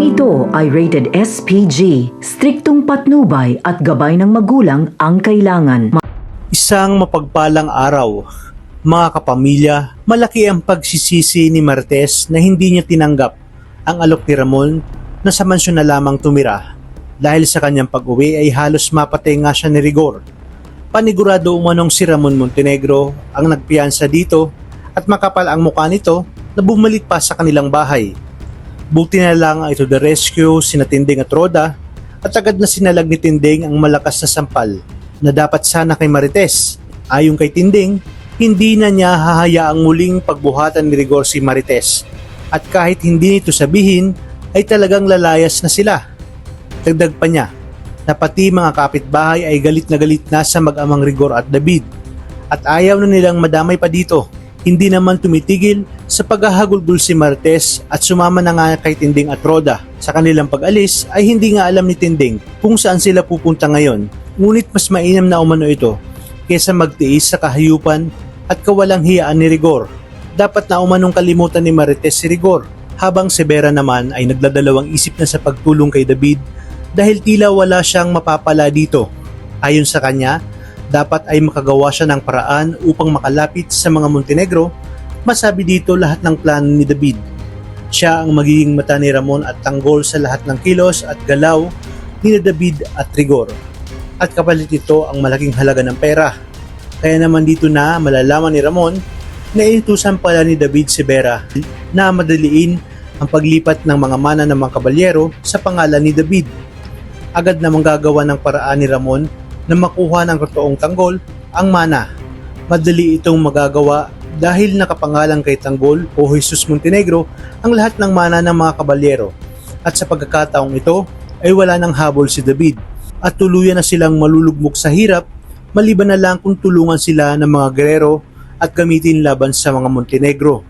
ito ay rated SPG, striktong patnubay at gabay ng magulang ang kailangan. Isang mapagpalang araw, mga kapamilya, malaki ang pagsisisi ni Martes na hindi niya tinanggap ang alok ni Ramon na sa mansyon na lamang tumira. Dahil sa kanyang pag-uwi ay halos mapatay nga siya ni Rigor. Panigurado umanong si Ramon Montenegro ang nagpiyansa dito at makapal ang mukha nito na bumalik pa sa kanilang bahay. Buti na lang ito the rescue sina Tinding at Roda at agad na sinalag ni Tinding ang malakas na sampal na dapat sana kay Marites. Ayon kay Tinding, hindi na niya hahayaang muling pagbuhatan ni Rigor si Marites at kahit hindi nito sabihin ay talagang lalayas na sila. Dagdag pa niya na pati mga kapitbahay ay galit na sa mag-amang Rigor at David at ayaw na nilang madamay pa dito. Hindi naman tumitigil sa paghahagulgol si Martes at sumama na nga kay Tinding at Roda. Sa kanilang pag-alis ay hindi nga alam ni Tinding kung saan sila pupunta ngayon. Ngunit mas mainam na umano ito kaysa magtiis sa kahayupan at kawalang hiyaan ni Rigor. Dapat na umanong kalimutan ni Marites si Rigor, habang si Vera naman ay nagdadalawang isip na sa pagtulong kay David dahil tila wala siyang mapapala dito. Ayon sa kanya, dapat ay makagawa siya ng paraan upang makalapit sa mga Montenegro. Masabi dito lahat ng plano ni David. Siya ang magiging mata ni Ramon at tanggol sa lahat ng kilos at galaw ni David at Rigor. At kapalit ito ang malaking halaga ng pera. Kaya naman dito na malalaman ni Ramon na inutusan pala ni David si Vera na madaliin ang paglipat ng mga mana ng mga kabalyero sa pangalan ni David. Agad na manggagawa ng paraan ni Ramon na makuha ng totoong tanggol ang mana. Madali itong magagawa dahil nakapangalan kay Tanggol o Jesus Montenegro ang lahat ng mana ng mga kabalyero. At sa pagkakataong ito ay wala nang habol si David at tuluyan na silang malulugmok sa hirap maliban na lang kung tulungan sila ng mga gerero at gamitin laban sa mga Montenegro.